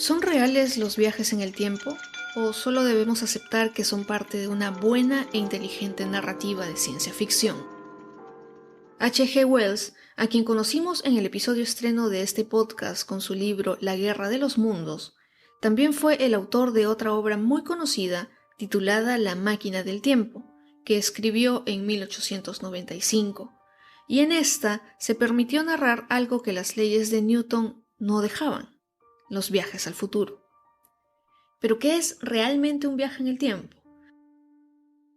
¿Son reales los viajes en el tiempo? ¿O solo debemos aceptar que son parte de una buena e inteligente narrativa de ciencia ficción? H. G. Wells, a quien conocimos en el episodio estreno de este podcast con su libro La Guerra de los Mundos, también fue el autor de otra obra muy conocida titulada La Máquina del Tiempo, que escribió en 1895, y en esta se permitió narrar algo que las leyes de Newton no dejaban: los viajes al futuro. ¿Pero qué es realmente un viaje en el tiempo?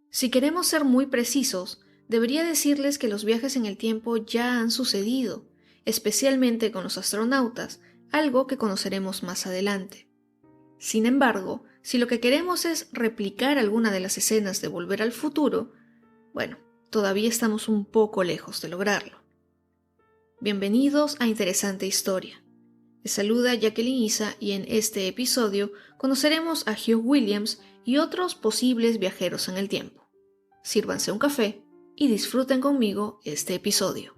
Si queremos ser muy precisos, debería decirles que los viajes en el tiempo ya han sucedido, especialmente con los astronautas, algo que conoceremos más adelante. Sin embargo, si lo que queremos es replicar alguna de las escenas de Volver al Futuro, bueno, todavía estamos un poco lejos de lograrlo. Bienvenidos a Interesante Historia. Les saluda Jacqueline Isa y en este episodio conoceremos a Hugh Williams y otros posibles viajeros en el tiempo. Sírvanse un café y disfruten conmigo este episodio.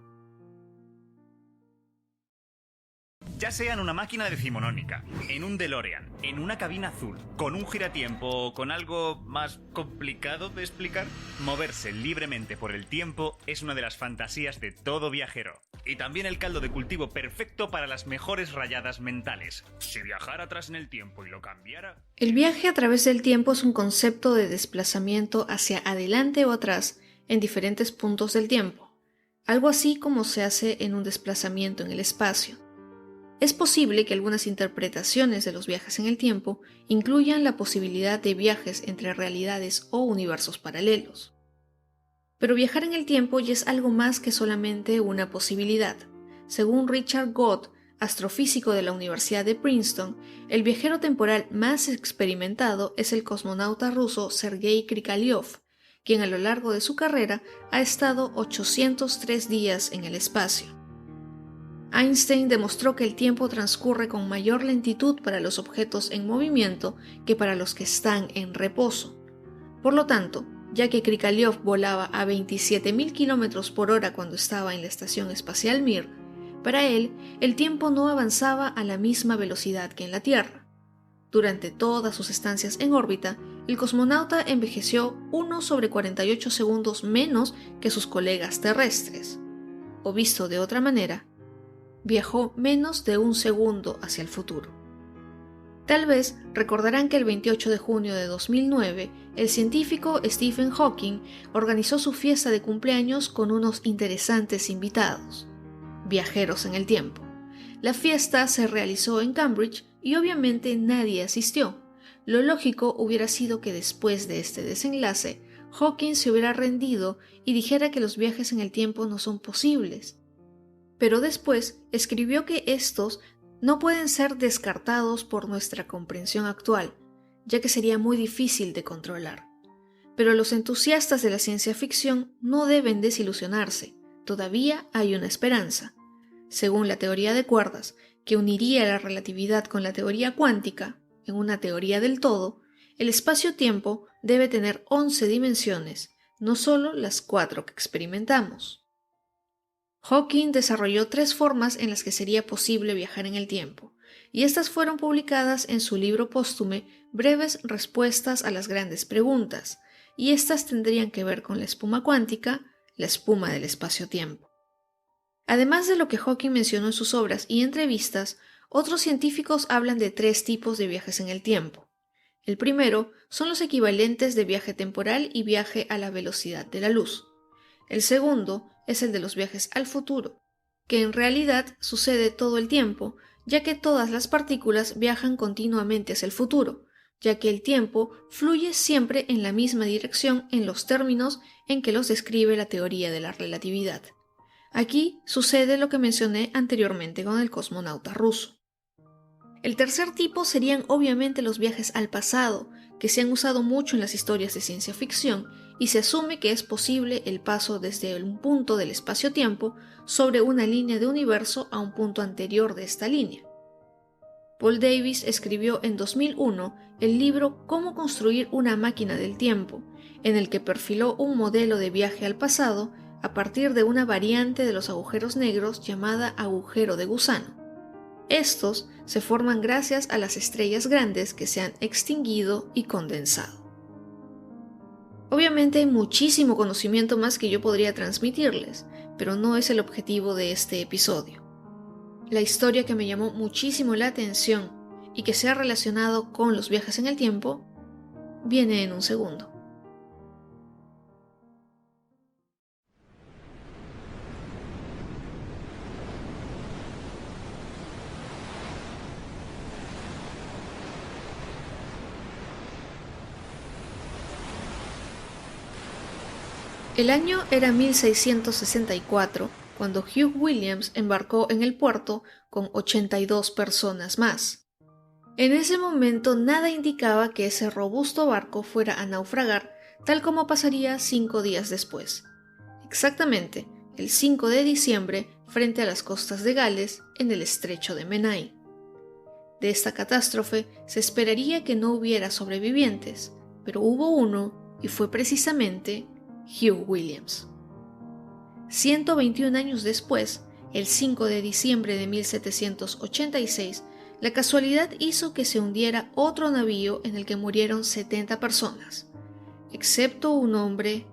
Ya sea en una máquina decimonónica, en un DeLorean, en una cabina azul, con un giratiempo o con algo más complicado de explicar, moverse libremente por el tiempo es una de las fantasías de todo viajero. Y también el caldo de cultivo perfecto para las mejores rayadas mentales. Si viajara atrás en el tiempo y lo cambiara... El viaje a través del tiempo es un concepto de desplazamiento hacia adelante o atrás en diferentes puntos del tiempo, algo así como se hace en un desplazamiento en el espacio. Es posible que algunas interpretaciones de los viajes en el tiempo incluyan la posibilidad de viajes entre realidades o universos paralelos. Pero viajar en el tiempo ya es algo más que solamente una posibilidad. Según Richard Gott, astrofísico de la Universidad de Princeton, el viajero temporal más experimentado es el cosmonauta ruso Sergei Krikalev, quien a lo largo de su carrera ha estado 803 días en el espacio. Einstein demostró que el tiempo transcurre con mayor lentitud para los objetos en movimiento que para los que están en reposo. Por lo tanto, ya que Krikalev volaba a 27.000 km por hora cuando estaba en la Estación Espacial Mir, para él el tiempo no avanzaba a la misma velocidad que en la Tierra. Durante todas sus estancias en órbita, el cosmonauta envejeció 1/48 segundos menos que sus colegas terrestres. O visto de otra manera, viajó menos de un segundo hacia el futuro. Tal vez recordarán que el 28 de junio de 2009, el científico Stephen Hawking organizó su fiesta de cumpleaños con unos interesantes invitados: viajeros en el tiempo. La fiesta se realizó en Cambridge y obviamente nadie asistió. Lo lógico hubiera sido que después de este desenlace, Hawking se hubiera rendido y dijera que los viajes en el tiempo no son posibles. Pero después escribió que estos no pueden ser descartados por nuestra comprensión actual, ya que sería muy difícil de controlar. Pero los entusiastas de la ciencia ficción no deben desilusionarse, todavía hay una esperanza. Según la teoría de cuerdas, que uniría la relatividad con la teoría cuántica, en una teoría del todo, el espacio-tiempo debe tener 11 dimensiones, no solo las 4 que experimentamos. Hawking desarrolló 3 formas en las que sería posible viajar en el tiempo, y estas fueron publicadas en su libro póstumo Breves respuestas a las grandes preguntas, y estas tendrían que ver con la espuma cuántica, la espuma del espacio-tiempo. Además de lo que Hawking mencionó en sus obras y entrevistas, otros científicos hablan de 3 tipos de viajes en el tiempo. El primero son los equivalentes de viaje temporal y viaje a la velocidad de la luz. El segundo es el de los viajes al futuro, que en realidad sucede todo el tiempo, ya que todas las partículas viajan continuamente hacia el futuro, ya que el tiempo fluye siempre en la misma dirección en los términos en que los describe la teoría de la relatividad. Aquí sucede lo que mencioné anteriormente con el cosmonauta ruso. El tercer tipo serían obviamente los viajes al pasado, que se han usado mucho en las historias de ciencia ficción, y se asume que es posible el paso desde un punto del espacio-tiempo sobre una línea de universo a un punto anterior de esta línea. Paul Davies escribió en 2001 el libro Cómo construir una máquina del tiempo, en el que perfiló un modelo de viaje al pasado a partir de una variante de los agujeros negros llamada agujero de gusano. Estos se forman gracias a las estrellas grandes que se han extinguido y condensado. Obviamente hay muchísimo conocimiento más que yo podría transmitirles, pero no es el objetivo de este episodio. La historia que me llamó muchísimo la atención y que se ha relacionado con los viajes en el tiempo viene en un segundo. El año era 1664, cuando Hugh Williams embarcó en el puerto con 82 personas más. En ese momento nada indicaba que ese robusto barco fuera a naufragar, tal como pasaría 5 días después. Exactamente, el 5 de diciembre, frente a las costas de Gales, en el estrecho de Menai. De esta catástrofe se esperaría que no hubiera sobrevivientes, pero hubo uno y fue precisamente Hugh Williams. 121 años después, el 5 de diciembre de 1786, la casualidad hizo que se hundiera otro navío en el que murieron 70 personas, excepto un hombre,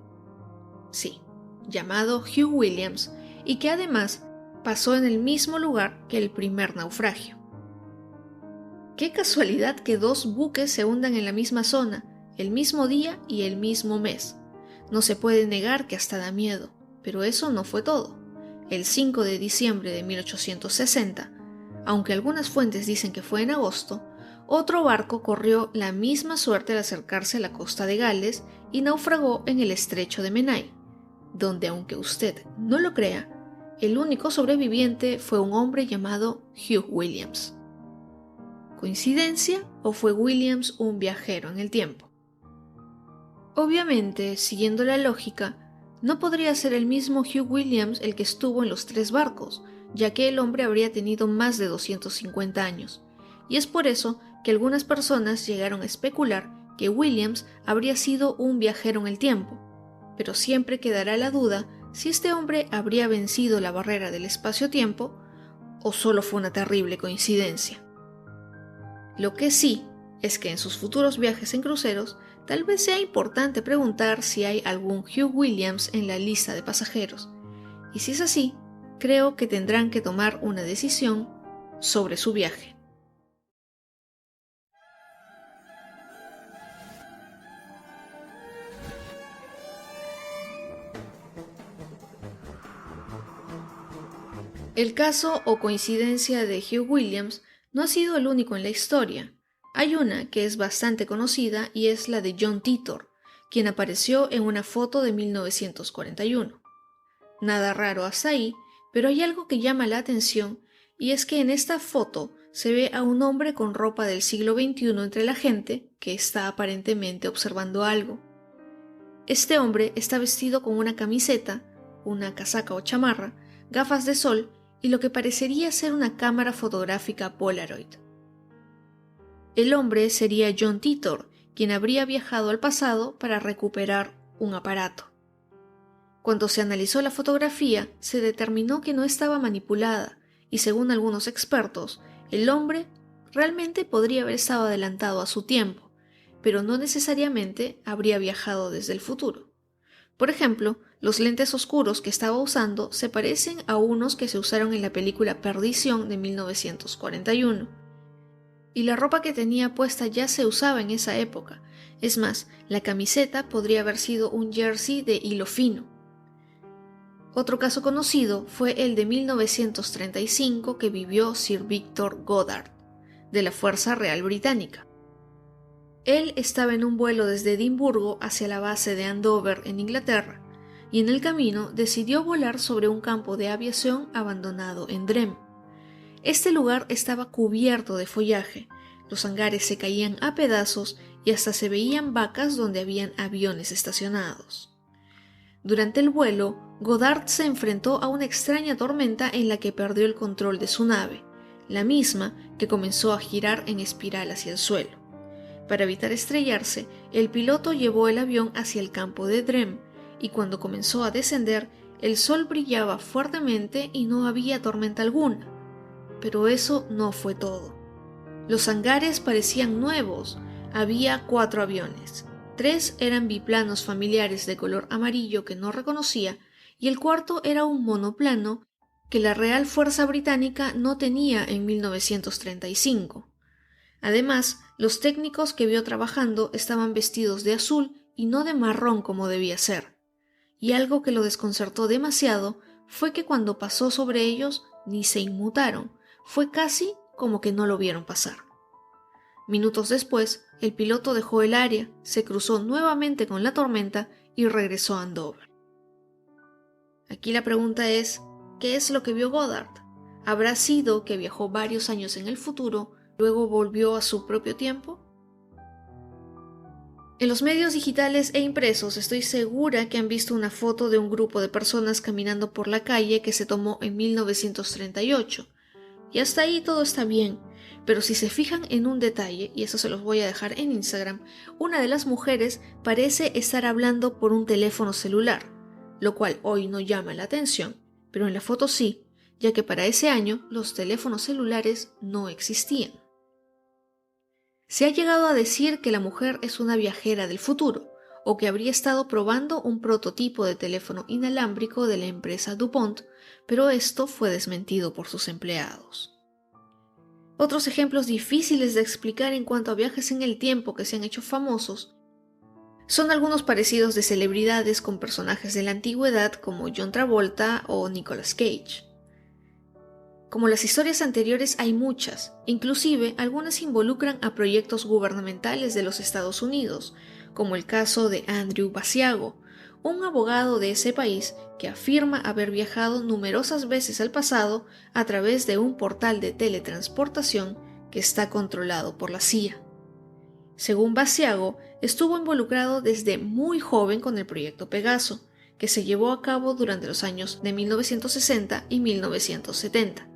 llamado Hugh Williams, y que además pasó en el mismo lugar que el primer naufragio. Qué casualidad que dos buques se hundan en la misma zona, el mismo día y el mismo mes. No se puede negar que hasta da miedo, pero eso no fue todo. El 5 de diciembre de 1860, aunque algunas fuentes dicen que fue en agosto, otro barco corrió la misma suerte al acercarse a la costa de Gales y naufragó en el estrecho de Menai, donde, aunque usted no lo crea, el único sobreviviente fue un hombre llamado Hugh Williams. ¿Coincidencia o fue Williams un viajero en el tiempo? Obviamente, siguiendo la lógica, no podría ser el mismo Hugh Williams el que estuvo en los 3 barcos, ya que el hombre habría tenido más de 250 años, y es por eso que algunas personas llegaron a especular que Williams habría sido un viajero en el tiempo, pero siempre quedará la duda si este hombre habría vencido la barrera del espacio-tiempo o solo fue una terrible coincidencia. Lo que sí es que en sus futuros viajes en cruceros tal vez sea importante preguntar si hay algún Hugh Williams en la lista de pasajeros, y si es así, creo que tendrán que tomar una decisión sobre su viaje. El caso o coincidencia de Hugh Williams no ha sido el único en la historia. Hay una que es bastante conocida y es la de John Titor, quien apareció en una foto de 1941. Nada raro hasta ahí, pero hay algo que llama la atención y es que en esta foto se ve a un hombre con ropa del siglo XXI entre la gente que está aparentemente observando algo. Este hombre está vestido con una camiseta, una casaca o chamarra, gafas de sol y lo que parecería ser una cámara fotográfica Polaroid. El hombre sería John Titor, quien habría viajado al pasado para recuperar un aparato. Cuando se analizó la fotografía, se determinó que no estaba manipulada y, según algunos expertos, el hombre realmente podría haber estado adelantado a su tiempo, pero no necesariamente habría viajado desde el futuro. Por ejemplo, los lentes oscuros que estaba usando se parecen a unos que se usaron en la película Perdición de 1941. Y la ropa que tenía puesta ya se usaba en esa época. Es más, la camiseta podría haber sido un jersey de hilo fino. Otro caso conocido fue el de 1935 que vivió Sir Victor Goddard, de la Fuerza Real Británica. Él estaba en un vuelo desde Edimburgo hacia la base de Andover en Inglaterra, y en el camino decidió volar sobre un campo de aviación abandonado en Drem. Este lugar estaba cubierto de follaje, los hangares se caían a pedazos y hasta se veían vacas donde habían aviones estacionados. Durante el vuelo, Goddard se enfrentó a una extraña tormenta en la que perdió el control de su nave, la misma que comenzó a girar en espiral hacia el suelo. Para evitar estrellarse, el piloto llevó el avión hacia el campo de Drem y cuando comenzó a descender, el sol brillaba fuertemente y no había tormenta alguna. pero eso no fue todo. Los hangares parecían nuevos. Había 4 aviones. 3 eran biplanos familiares de color amarillo que no reconocía, y el cuarto era un monoplano que la Real Fuerza Británica no tenía en 1935. Además, los técnicos que vio trabajando estaban vestidos de azul y no de marrón como debía ser. Y algo que lo desconcertó demasiado fue que cuando pasó sobre ellos ni se inmutaron, fue casi como que no lo vieron pasar. Minutos después, el piloto dejó el área, se cruzó nuevamente con la tormenta y regresó a Andover. Aquí la pregunta es, ¿qué es lo que vio Goddard? ¿Habrá sido que viajó varios años en el futuro, luego volvió a su propio tiempo? En los medios digitales e impresos estoy segura que han visto una foto de un grupo de personas caminando por la calle que se tomó en 1938. Y hasta ahí todo está bien, pero si se fijan en un detalle, y eso se los voy a dejar en Instagram, una de las mujeres parece estar hablando por un teléfono celular, lo cual hoy no llama la atención, pero en la foto sí, ya que para ese año los teléfonos celulares no existían. Se ha llegado a decir que la mujer es una viajera del futuro, o que habría estado probando un prototipo de teléfono inalámbrico de la empresa DuPont, pero esto fue desmentido por sus empleados. Otros ejemplos difíciles de explicar en cuanto a viajes en el tiempo que se han hecho famosos son algunos parecidos de celebridades con personajes de la antigüedad como John Travolta o Nicolas Cage. Como las historias anteriores hay muchas, inclusive algunas involucran a proyectos gubernamentales de los Estados Unidos, como el caso de Andrew Basiago, un abogado de ese país que afirma haber viajado numerosas veces al pasado a través de un portal de teletransportación que está controlado por la CIA. Según Basiago, estuvo involucrado desde muy joven con el proyecto Pegaso, que se llevó a cabo durante los años de 1960 y 1970,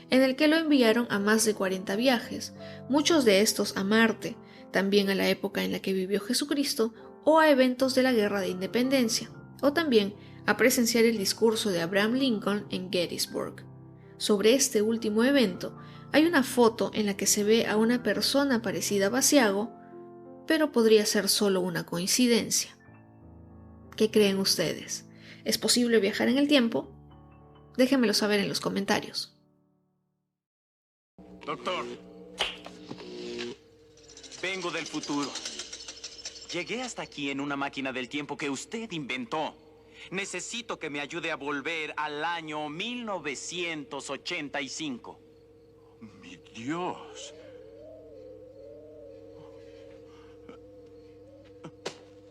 en el que lo enviaron a más de 40 viajes, muchos de estos a Marte, también a la época en la que vivió Jesucristo, o a eventos de la Guerra de Independencia, o también a presenciar el discurso de Abraham Lincoln en Gettysburg. Sobre este último evento, hay una foto en la que se ve a una persona parecida a Basiago, pero podría ser solo una coincidencia. ¿Qué creen ustedes? ¿Es posible viajar en el tiempo? Déjenmelo saber en los comentarios. Doctor, vengo del futuro. Llegué hasta aquí en una máquina del tiempo que usted inventó. Necesito que me ayude a volver al año 1985. ¡Mi Dios!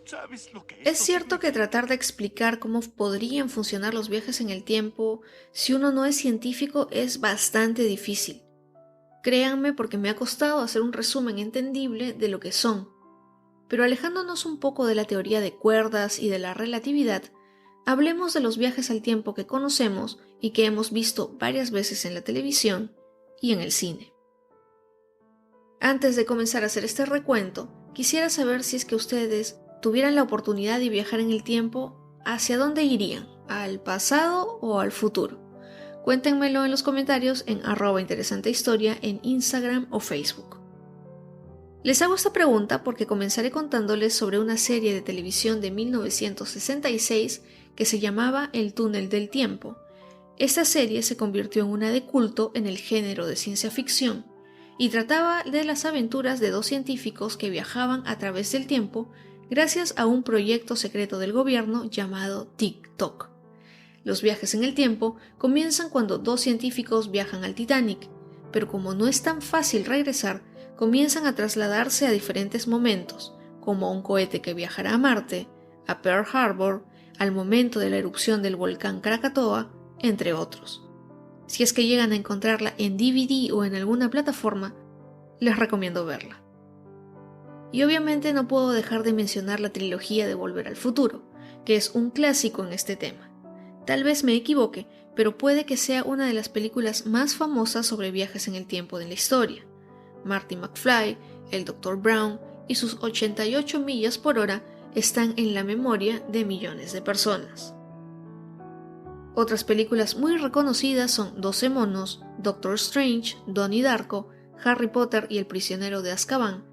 ¿Sabes lo que Es cierto que tratar de explicar cómo podrían funcionar los viajes en el tiempo si uno no es científico es bastante difícil. Créanme porque me ha costado hacer un resumen entendible de lo que son. Pero alejándonos un poco de la teoría de cuerdas y de la relatividad, hablemos de los viajes al tiempo que conocemos y que hemos visto varias veces en la televisión y en el cine. Antes de comenzar a hacer este recuento, quisiera saber si es que ustedes tuvieran la oportunidad de viajar en el tiempo, ¿hacia dónde irían? ¿Al pasado o al futuro? Cuéntenmelo en los comentarios en @interesantehistoria en Instagram o Facebook. Les hago esta pregunta porque comenzaré contándoles sobre una serie de televisión de 1966 que se llamaba El túnel del tiempo. Esta serie se convirtió en una de culto en el género de ciencia ficción y trataba de las aventuras de 2 científicos que viajaban a través del tiempo gracias a un proyecto secreto del gobierno llamado Tic-Toc. Los viajes en el tiempo comienzan cuando 2 científicos viajan al Titanic, pero como no es tan fácil regresar, comienzan a trasladarse a diferentes momentos, como un cohete que viajará a Marte, a Pearl Harbor, al momento de la erupción del volcán Krakatoa, entre otros. Si es que llegan a encontrarla en DVD o en alguna plataforma, les recomiendo verla. Y obviamente no puedo dejar de mencionar la trilogía de Volver al Futuro, que es un clásico en este tema. Tal vez me equivoque, pero puede que sea una de las películas más famosas sobre viajes en el tiempo de la historia. Marty McFly, el Dr. Brown y sus 88 millas por hora están en la memoria de millones de personas. Otras películas muy reconocidas son 12 monos, Doctor Strange, Donnie Darko, Harry Potter y el prisionero de Azkaban,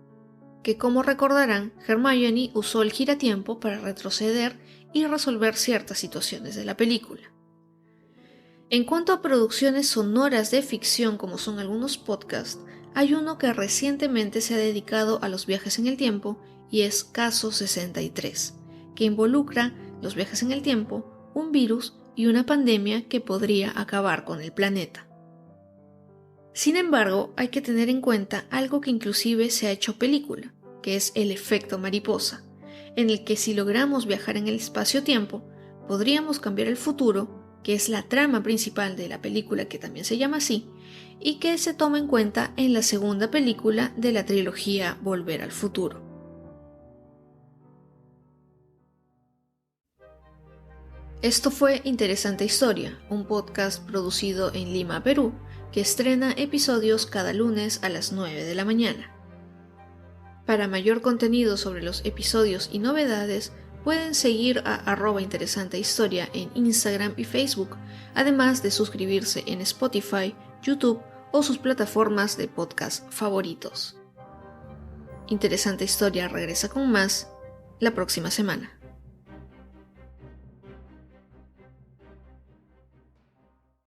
que como recordarán, Hermione usó el giratiempo para retroceder y resolver ciertas situaciones de la película. En cuanto a producciones sonoras de ficción como son algunos podcasts, hay uno que recientemente se ha dedicado a los viajes en el tiempo y es Caso 63, que involucra los viajes en el tiempo, un virus y una pandemia que podría acabar con el planeta. Sin embargo, hay que tener en cuenta algo que inclusive se ha hecho película, que es el efecto mariposa, en el que si logramos viajar en el espacio-tiempo, podríamos cambiar el futuro, que es la trama principal de la película que también se llama así, y que se toma en cuenta en la segunda película de la trilogía Volver al Futuro. Esto fue Interesante Historia, un podcast producido en Lima, Perú, que estrena episodios cada lunes a las 9 de la mañana. Para mayor contenido sobre los episodios y novedades, pueden seguir a @interesantehistoria en Instagram y Facebook, además de suscribirse en Spotify, YouTube o sus plataformas de podcast favoritos. Interesante Historia regresa con más la próxima semana.